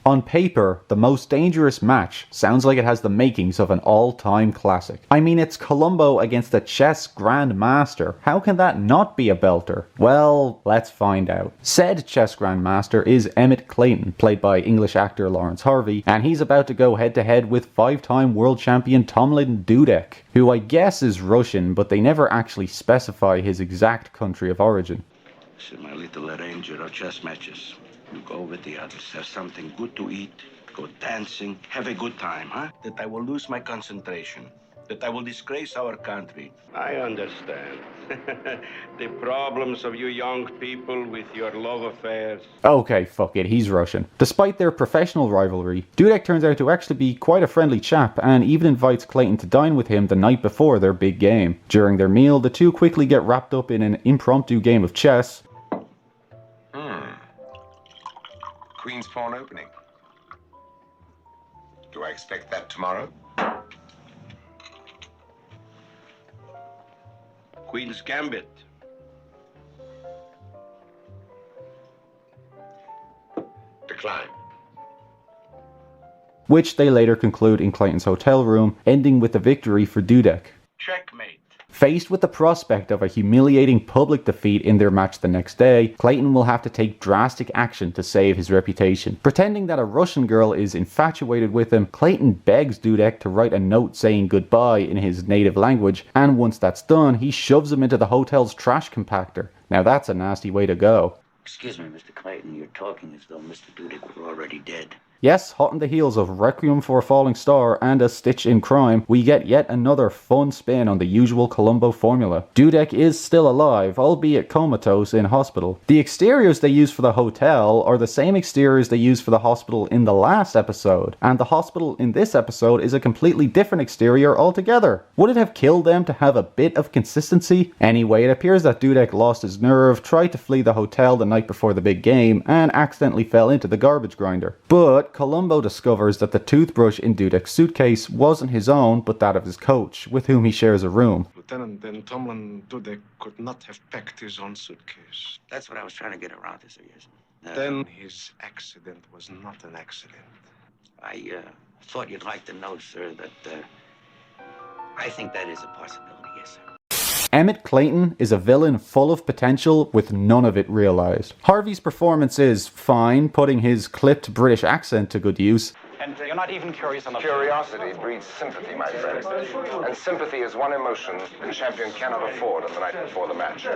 On paper, The Most Dangerous Match sounds like it has the makings of an all-time classic. I mean, it's Columbo against a chess grandmaster. How can that not be a belter? Well, let's find out. Said chess grandmaster is Emmett Clayton, played by English actor Lawrence Harvey, and he's about to go head-to-head with five-time world champion Tomlin Dudek, who I guess is Russian, but they never actually specify his exact country of origin. This is my little arranger of chess matches. You go with the others, have something good to eat, go dancing, have a good time, huh? That I will lose my concentration, that I will disgrace our country. I understand. The problems of you young people with your love affairs. Okay, fuck it, he's Russian. Despite their professional rivalry, Dudek turns out to actually be quite a friendly chap and even invites Clayton to dine with him the night before their big game. During their meal, the two quickly get wrapped up in an impromptu game of chess. Queen's Pawn opening. Do I expect that tomorrow? Queen's Gambit. Decline. Which they later conclude in Clayton's hotel room, ending with a victory for Dudek. Checkmate. Faced with the prospect of a humiliating public defeat in their match the next day, Clayton will have to take drastic action to save his reputation. Pretending that a Russian girl is infatuated with him, Clayton begs Dudek to write a note saying goodbye in his native language, and once that's done, he shoves him into the hotel's trash compactor. Now that's a nasty way to go. Excuse me, Mr. Clayton, you're talking as though Mr. Dudek were already dead. Yes, hot on the heels of Requiem for a Falling Star and A Stitch in Crime, we get yet another fun spin on the usual Columbo formula. Dudek is still alive, albeit comatose in hospital. The exteriors they use for the hotel are the same exteriors they used for the hospital in the last episode, and the hospital in this episode is a completely different exterior altogether. Would it have killed them to have a bit of consistency? Anyway, it appears that Dudek lost his nerve, tried to flee the hotel the night before the big game, and accidentally fell into the garbage grinder. But Columbo discovers that the toothbrush in Dudek's suitcase wasn't his own, but that of his coach, with whom he shares a room. Lieutenant, then Tomlin Dudek could not have packed his own suitcase. That's what I was trying to get around to, sir, yes. Then his accident was not an accident. I thought you'd like to know, sir, that I think that is a possibility, yes, sir. Emmett Clayton is a villain full of potential with none of it realized. Harvey's performance is fine, putting his clipped British accent to good use. And you're not even curious on the... Curiosity breeds sympathy, my friend. And sympathy is one emotion the champion cannot afford on the night before the match.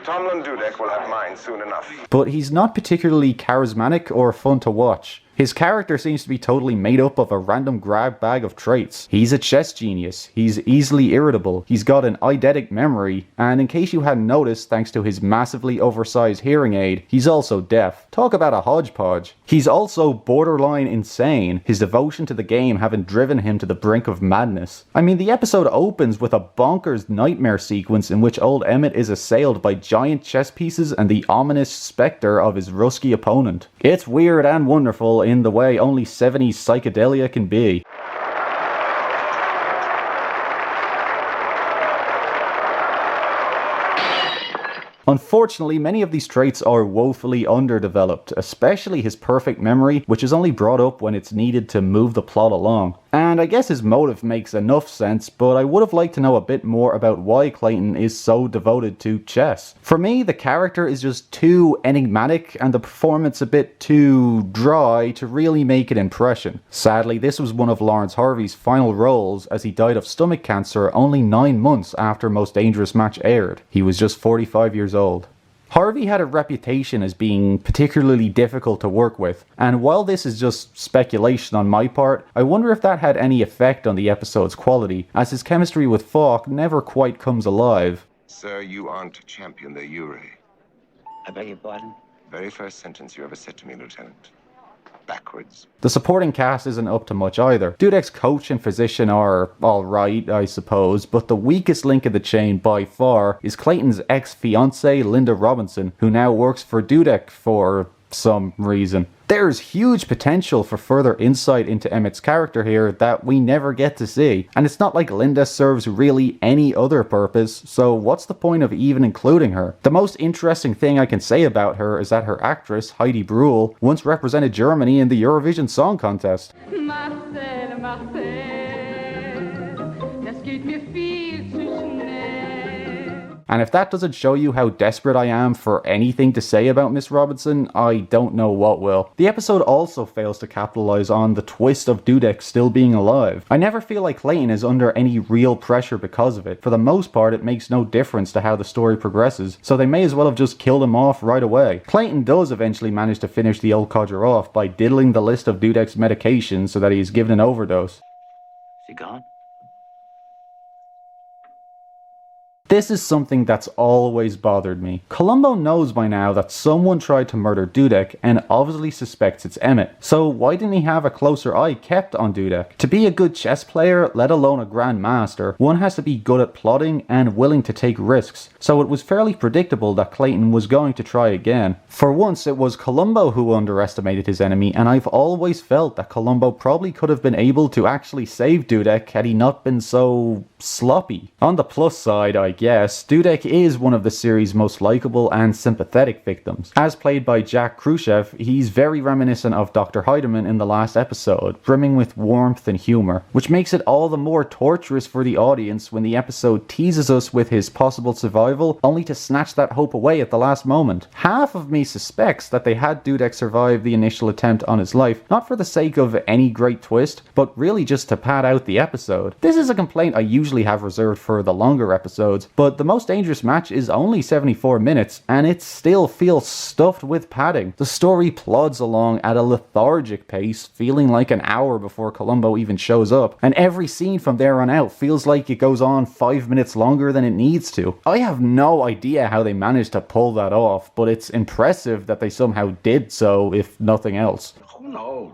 Tomlin Dudek will have mine soon enough. But he's not particularly charismatic or fun to watch. His character seems to be totally made up of a random grab bag of traits. He's a chess genius, he's easily irritable, he's got an eidetic memory, and in case you hadn't noticed, thanks to his massively oversized hearing aid, he's also deaf. Talk about a hodgepodge. He's also borderline insane, his devotion to the game having driven him to the brink of madness. I mean, the episode opens with a bonkers nightmare sequence in which old Emmett is assailed by giant chess pieces and the ominous spectre of his Rusky opponent. It's weird and wonderful in the way only 70s psychedelia can be. Unfortunately, many of these traits are woefully underdeveloped, especially his perfect memory, which is only brought up when it's needed to move the plot along. And I guess his motive makes enough sense, but I would have liked to know a bit more about why Clayton is so devoted to chess. For me, the character is just too enigmatic and the performance a bit too dry to really make an impression. Sadly, this was one of Lawrence Harvey's final roles as he died of stomach cancer only 9 months after Most Dangerous Match aired. He was just 45 years old. Harvey had a reputation as being particularly difficult to work with, and while this is just speculation on my part, I wonder if that had any effect on the episode's quality, as his chemistry with Falk never quite comes alive. Sir, you aren't to champion the Uri. I beg your pardon? Very first sentence you ever said to me, Lieutenant. Backwards. The supporting cast isn't up to much either. Dudek's coach and physician are alright, I suppose, but the weakest link in the chain by far is Clayton's ex-fiancée, Linda Robinson, who now works for Dudek for some reason. There's huge potential for further insight into Emmett's character here that we never get to see, and it's not like Linda serves really any other purpose, so what's the point of even including her? The most interesting thing I can say about her is that her actress, Heidi Brühl, once represented Germany in the Eurovision Song Contest. Marcel, Marcel, das geht mir viel zu schnell. And if that doesn't show you how desperate I am for anything to say about Miss Robinson, I don't know what will. The episode also fails to capitalize on the twist of Dudek still being alive. I never feel like Clayton is under any real pressure because of it. For the most part, it makes no difference to how the story progresses, so they may as well have just killed him off right away. Clayton does eventually manage to finish the old codger off by diddling the list of Dudek's medications so that he is given an overdose. Is he gone? This is something that's always bothered me. Columbo knows by now that someone tried to murder Dudek and obviously suspects it's Emmett. So why didn't he have a closer eye kept on Dudek? To be a good chess player, let alone a grand master, one has to be good at plotting and willing to take risks. So it was fairly predictable that Clayton was going to try again. For once, it was Columbo who underestimated his enemy, and I've always felt that Columbo probably could have been able to actually save Dudek had he not been so sloppy. On the plus side, I guess, Dudek is one of the series' most likable and sympathetic victims. As played by Jack Khrushchev, he's very reminiscent of Dr. Heidemann in the last episode, brimming with warmth and humor, which makes it all the more torturous for the audience when the episode teases us with his possible survival, only to snatch that hope away at the last moment. Half of me suspects that they had Dudek survive the initial attempt on his life, not for the sake of any great twist, but really just to pad out the episode. This is a complaint I usually have reserved for the longer episodes, but the most dangerous match is only 74 minutes, and it still feels stuffed with padding. The story plods along at a lethargic pace, feeling like an hour before Columbo even shows up, and every scene from there on out feels like it goes on 5 minutes longer than it needs to. I have no idea how they managed to pull that off, but it's impressive that they somehow did so, if nothing else. Who knows?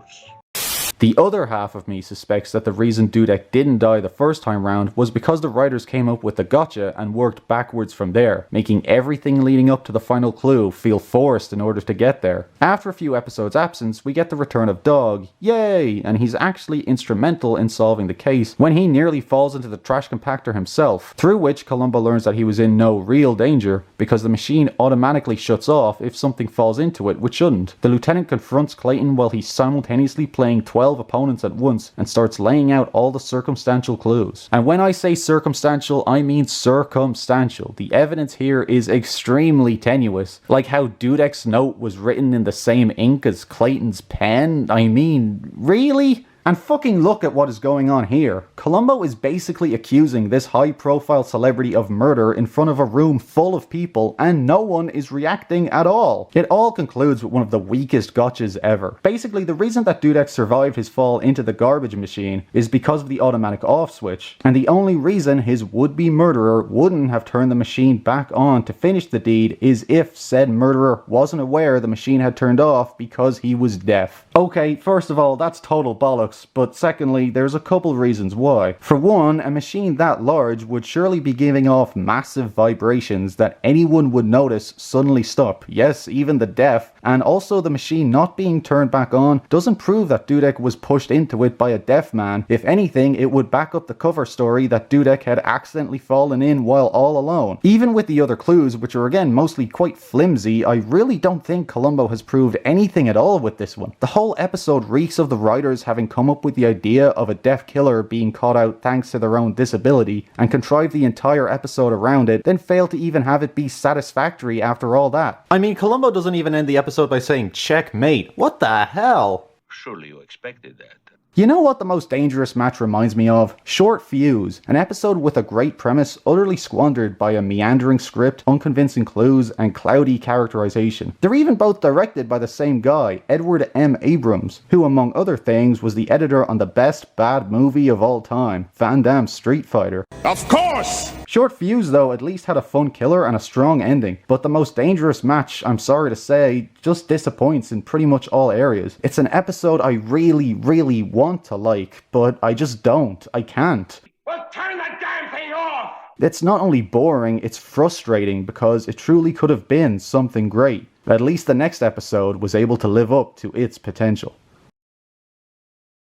The other half of me suspects that the reason Dudek didn't die the first time round was because the writers came up with the gotcha and worked backwards from there, making everything leading up to the final clue feel forced in order to get there. After a few episodes' absence, we get the return of Dog, yay, and he's actually instrumental in solving the case when he nearly falls into the trash compactor himself, through which Columbo learns that he was in no real danger because the machine automatically shuts off if something falls into it, which shouldn't. The lieutenant confronts Clayton while he's simultaneously playing 12 opponents at once and starts laying out all the circumstantial clues. And when I say circumstantial, I mean circumstantial. The evidence here is extremely tenuous. Like how Dudek's note was written in the same ink as Clayton's pen. I mean, really? And fucking look at what is going on here. Columbo is basically accusing this high-profile celebrity of murder in front of a room full of people, and no one is reacting at all. It all concludes with one of the weakest gotchas ever. Basically, the reason that Dudek survived his fall into the garbage machine is because of the automatic off switch, and the only reason his would-be murderer wouldn't have turned the machine back on to finish the deed is if said murderer wasn't aware the machine had turned off because he was deaf. Okay, first of all, that's total bollocks. But secondly, there's a couple reasons why. For one, a machine that large would surely be giving off massive vibrations that anyone would notice suddenly stop. Yes, even the deaf. And also the machine not being turned back on doesn't prove that Dudek was pushed into it by a deaf man. If anything, it would back up the cover story that Dudek had accidentally fallen in while all alone. Even with the other clues, which are again mostly quite flimsy, I really don't think Columbo has proved anything at all with this one. The whole episode reeks of the writers having come up with the idea of a deaf killer being caught out thanks to their own disability and contrived the entire episode around it, then failed to even have it be satisfactory after all that. I mean, Columbo doesn't even end the episode by saying checkmate. What the hell? Surely you expected that. You know what the most dangerous match reminds me of? Short Fuse, an episode with a great premise utterly squandered by a meandering script, unconvincing clues, and cloudy characterization. They're even both directed by the same guy, Edward M. Abrams, who among other things was the editor on the best bad movie of all time, Van Damme's Street Fighter. Of course! Short Fuse, though, at least had a fun killer and a strong ending, but the most dangerous match, I'm sorry to say, just disappoints in pretty much all areas. It's an episode I really want to like, but I just don't. I can't. Well, turn that damn thing off! It's not only boring, it's frustrating because it truly could have been something great. At least the next episode was able to live up to its potential.